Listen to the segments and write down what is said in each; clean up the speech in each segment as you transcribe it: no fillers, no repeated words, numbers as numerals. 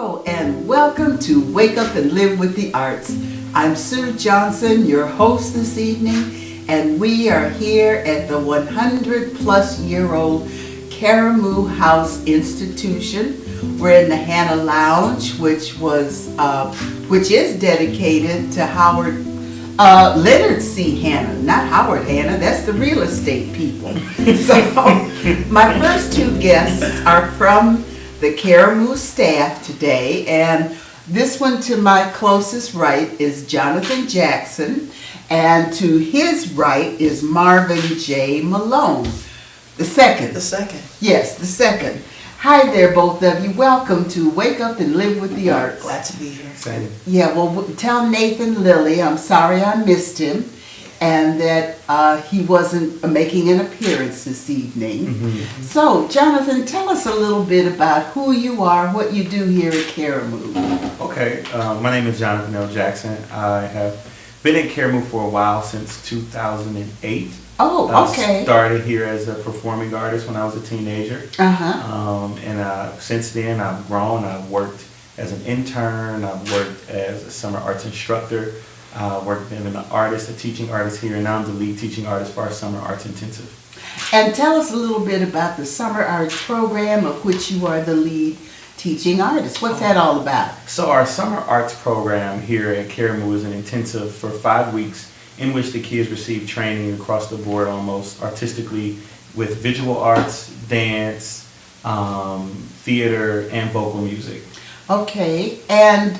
Hello and welcome to Wake Up and Live with the Arts. I'm Sue Johnson, your host this evening, and we are here at the 100-plus-year-old Karamu House Institution. We're in the Hannah Lounge, which is dedicated to Howard Leonard C. Hannah, not Howard Hannah. That's the real estate people. So my first two guests are from the Karamu staff today, and this one to my closest right is Jonathan Jackson, and to his right is Marvin J. Malone, the second. The second. Yes, the second. Hi there, both of you. Welcome to Wake Up and Live with the Arts. Glad to be here. Excited. Yeah, well, tell Nathan Lilly I'm sorry I missed him, and that he wasn't making an appearance this evening. Mm-hmm. So, Jonathan, tell us a little bit about who you are, what you do here at Karamu. Okay, my name is Jonathan L. Jackson. I have been at Karamu for a while, since 2008. Oh, okay. I started here as a performing artist when I was a teenager. And since then I've grown. I've worked as an intern. I've worked as a summer arts instructor. Worked as an artist, a teaching artist here, and now I'm the lead teaching artist for our summer arts intensive. And tell us a little bit about the summer arts program of which you are the lead teaching artist. What's that all about? So our summer arts program here at Karamu is an intensive for 5 weeks in which the kids receive training across the board almost artistically with visual arts, dance, theater, and vocal music. Okay, and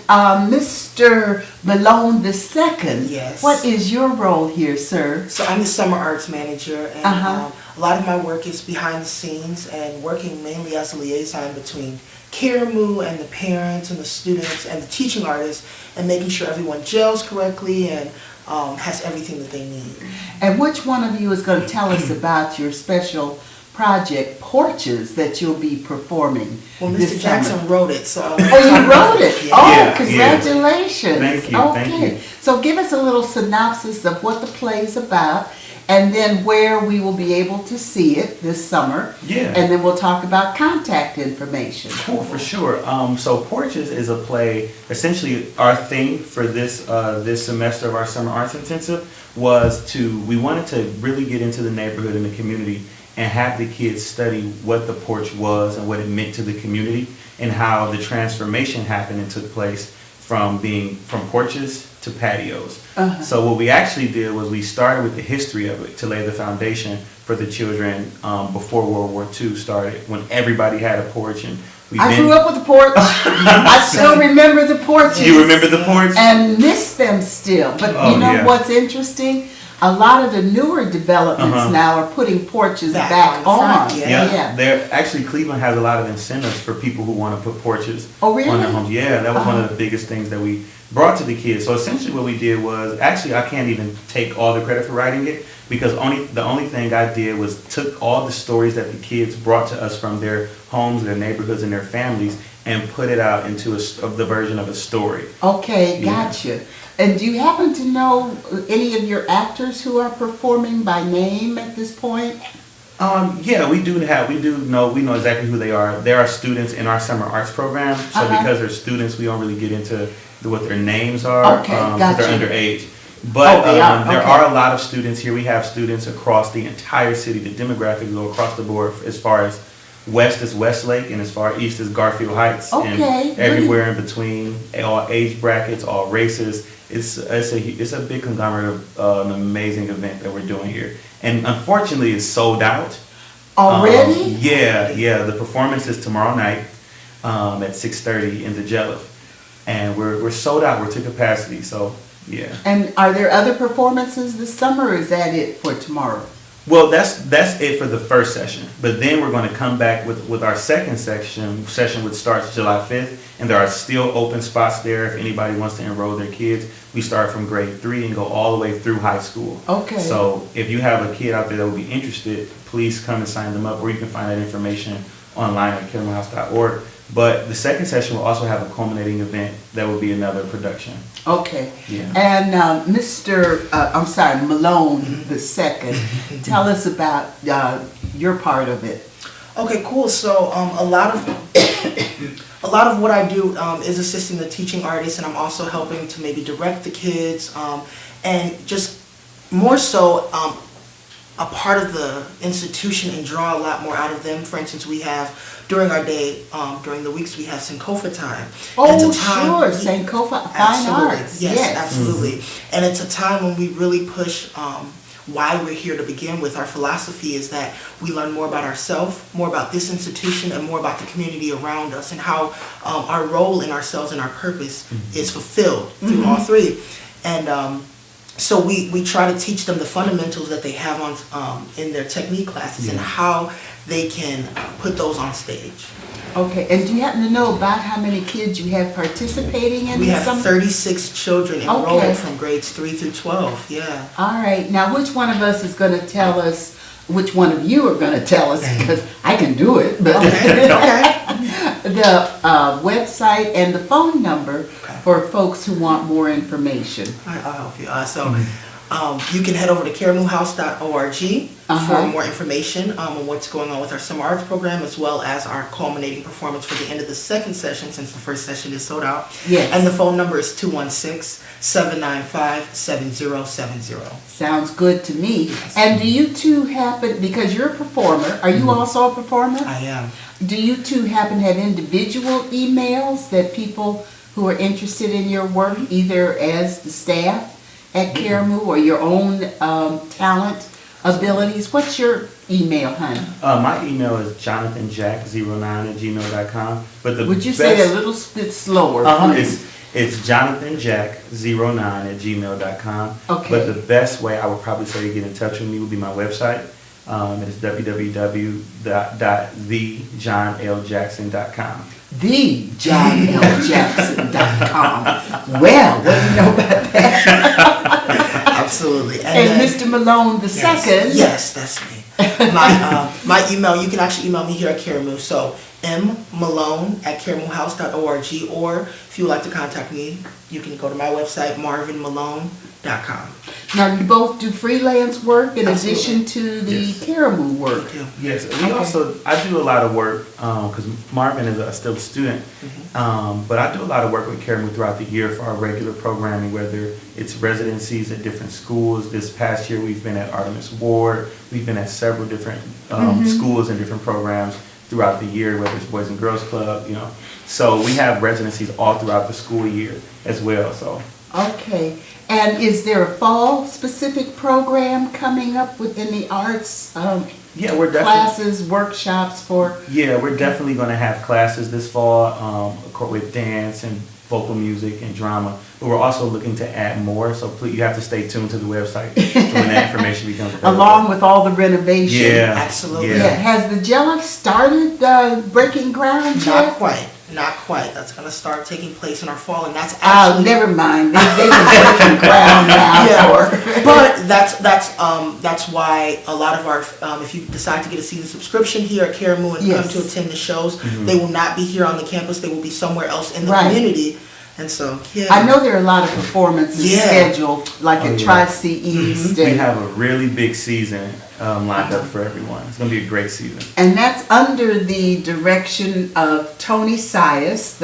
Mr. Malone the second. Yes. What is your role here, sir? So I'm the summer arts manager, and a lot of my work is behind the scenes and working mainly as a liaison between Karamu and the parents and the students and the teaching artists, and making sure everyone gels correctly and has everything that they need. And which one of you is going to tell us about your special project, Porches, that you'll be performing? Well, this Mr. Jackson summer? wrote it, so Oh, you wrote it? Yeah. Oh, Yeah, congratulations. Thank you, Okay. thank you. So give us a little synopsis of what the play is about, and then where we will be able to see it this summer. Yeah. And then we'll talk about contact information. Cool, for sure. So Porches is a play. Essentially, our theme for this semester of our summer arts intensive was we wanted to really get into the neighborhood and the community and have the kids study what the porch was and what it meant to the community and how the transformation happened and took place from porches to patios. So what we actually did was we started with the history of it to lay the foundation for the children before World War II started, when everybody had a porch. And I grew up with a porch. I still remember the porches. You remember the porch? And miss them still. But you know yeah. what's interesting? A lot of the newer developments now are putting porches back on. Yeah. They're actually, Cleveland has a lot of incentives for people who want to put porches Oh, really? on their homes. Yeah, that was one of the biggest things that we brought to the kids. So essentially what we did was, actually I can't even take all the credit for writing it, because the only thing I did was took all the stories that the kids brought to us from their homes, their neighborhoods, and their families, and put it out into the version of a story. Okay, gotcha. And do you happen to know any of your actors who are performing by name at this point? Yeah, we know exactly who they are. They are students in our summer arts program. So because they're students, we don't really get into what their names are. Okay, because gotcha. they're underage. But They are. there Okay. are a lot of students here. We have students across the entire city. The demographics go across the board. As far as west is Westlake, and as far east is Garfield Heights, Okay, and everywhere in between, all age brackets, all races. It's a big conglomerate of an amazing event that we're doing here, and unfortunately, it's sold out Already? Yeah. The performance is tomorrow night at 6:30 in the Jelliff, and we're sold out. We're to capacity, so yeah. And are there other performances this summer, or is that it for tomorrow? Well, that's it for the first session. But then we're going to come back with our second session, which starts July 5th, and there are still open spots there if anybody wants to enroll their kids. We start from grade 3 and go all the way through high school. Okay. So if you have a kid out there that would be interested, please come and sign them up, or you can find that information online at karamuhouse.org. But the second session will also have a culminating event that will be another production. Okay. Yeah. And Malone the second, tell us about your part of it. Okay, cool. So a lot of a lot of what I do is assisting the teaching artists, and I'm also helping to maybe direct the kids, and just more so a part of the institution and draw a lot more out of them. For instance, we have during our day, during the weeks, we have Sankofa time. Oh, sure, Sankofa, fine arts. Yes, absolutely. And it's a time when we really push why we're here to begin with. Our philosophy is that we learn more about ourselves, more about this institution, and more about the community around us, and how our role in ourselves and our purpose is fulfilled through all three. And so we try to teach them the fundamentals that they have on in their technique classes and how they can put those on stage. Okay, and do you happen to know about how many kids you have participating in We this? have 36 children enrolled Okay. from grades 3 through 12, yeah. All right, now which one of us is going to tell us, which one of you are going to tell us, because I can do it, but the website and the phone number for folks who want more information. I'll help you. You can head over to karamuhouse.org for more information on what's going on with our summer arts program, as well as our culminating performance for the end of the second session, since the first session is sold out. Yes. And the phone number is 216-795-7070. Sounds good to me. And do you two happen, because you're a performer, are you also a performer? I am. Do you two happen to have individual emails that people who are interested in your work, either as the staff at Karamu or your own talent abilities? What's your email, honey? My email is jonathanjack09@gmail.com. But the Would you best, say that a little bit slower, please? It's jonathanjack09@gmail.com. Okay. But the best way I would probably say to get in touch with me would be my website. It's www.thejohnljackson.com. TheJohnLJackson.com. Well, what do you know about that? Absolutely. And Mr. Malone the second. Yes, that's me. My email, you can actually email me here at Karamu. So mmalone@karamuhouse.org, or if you would like to contact me, you can go to my website, marvinmalone.com. Now, you both do freelance work in Absolutely. addition to the Yes. Karamu work. Yes, we also, I do a lot of work, because Marvin is still a student, but I do a lot of work with Karamu throughout the year for our regular programming, whether it's residencies at different schools. This past year, we've been at Artemis Ward, we've been at several different schools and different programs throughout the year, whether it's Boys and Girls Club, So we have residencies all throughout the school year as well, so. Okay. And is there a fall specific program coming up within the arts? Yeah, we're definitely. Classes, workshops for? Yeah, we're definitely going to have classes this fall with dance and vocal music and drama. But we're also looking to add more, so please, you have to stay tuned to the website when that information becomes available. Along with all the renovation. Yeah, Absolutely. Yeah. Has the JELF started breaking ground yet? Not quite. Not quite. That's going to start taking place in our fall, and that's Oh, actually... never mind. They've been breaking ground now. But that's why a lot of our, if you decide to get a season subscription here at Karamu and come to attend the shows, they will not be here on the campus. They will be somewhere else in the community. And so, I know there are a lot of performances scheduled, like at Tri-C East. We have a really big season lined up for everyone. It's going to be a great season. And that's under the direction of Tony Sias,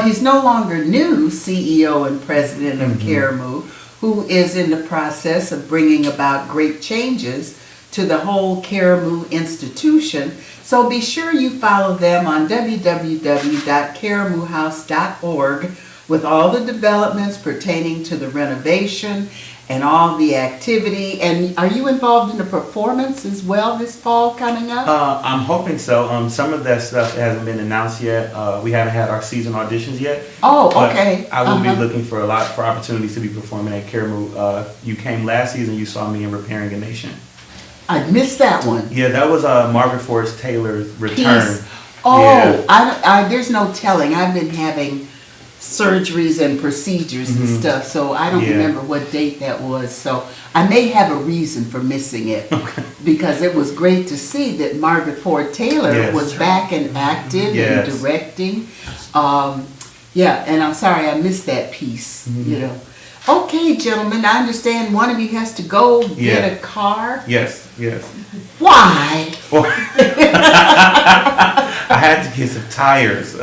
he's no longer new CEO and president of Karamu, who is in the process of bringing about great changes to the whole Karamu institution. So be sure you follow them on www.karamuhouse.org with all the developments pertaining to the renovation and all the activity. And are you involved in a performance as well this fall coming up? I'm hoping so. Some of that stuff hasn't been announced yet. We haven't had our season auditions yet. Oh, but okay. I will be looking for opportunities to be performing at Karamu. You came last season, you saw me in Repairing a Nation. I missed that one. Yeah, that was Margaret Forrest Taylor's return. Piece. Oh, yeah. There's no telling. I've been having surgeries and procedures and stuff, so I don't remember what date that was. So I may have a reason for missing it, because it was great to see that Margaret Ford Taylor was back and active and directing. And I'm sorry I missed that piece. Okay, gentlemen, I understand one of you has to go get a car. Yes. Why? Why? I had to get some tires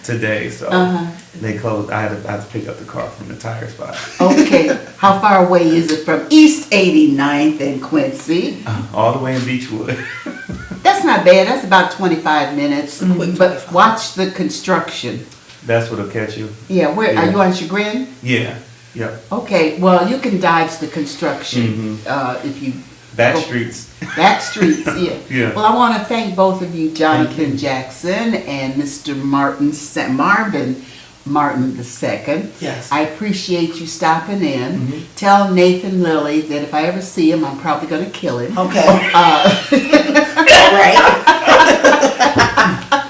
today, so Uh-huh. they closed. I had to pick up the car from the tire spot. Okay, how far away is it from East 89th and Quincy? All the way in Beechwood. That's not bad, that's about 25 minutes. Quick But 25. watch the construction. That's what'll catch you. Yeah, where, are Yeah. you on Chagrin? Yeah. Yep. Okay, well, you can dodge the construction, if you. Back go- streets. Back streets, yeah. Yeah. Well, I want to thank both of you, Jonathan Jackson and Mr. Marvin Martin II. Yes. I appreciate you stopping in. Tell Nathan Lilly that if I ever see him, I'm probably going to kill him. Okay. Uh, All right.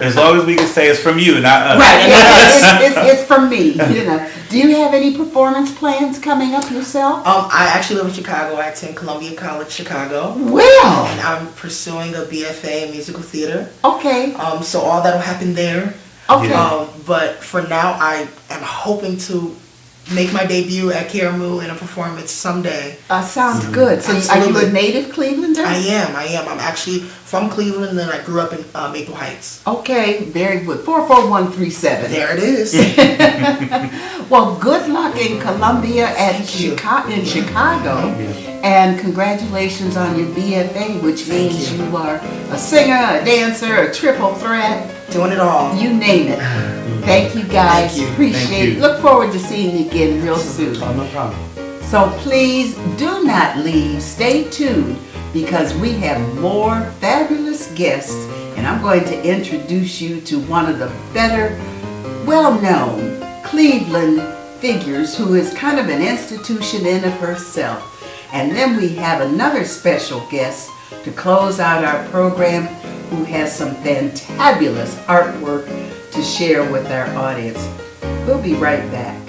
As long as we can say it's from you, not us. Right, it's from me, you know. Do you have any performance plans coming up yourself? I actually live in Chicago. I attend Columbia College, Chicago. Well, And I'm pursuing a BFA in musical theater. okay, So all that'll happen there. okay. Yeah. But for now, I am hoping to make my debut at Karamu in a performance someday. Sounds good. So are you Absolutely. a native Clevelander? I am. I'm actually from Cleveland, and then I grew up in Maple Heights. Okay, very good. 44137. There it is. Well, good luck in Columbia and Thank you. Chicago. Yeah. And congratulations on your BFA, which means you. you are a singer, a dancer, a triple threat, Doing it all. you name it. Thank you guys. Thank you. Appreciate Thank it. you. Look forward to seeing you again real soon. Oh, no problem. So please do not leave. Stay tuned because we have more fabulous guests, and I'm going to introduce you to one of the better, well-known Cleveland figures who is kind of an institution in of herself. And then we have another special guest to close out our program who has some fantabulous artwork to share with our audience. We'll be right back.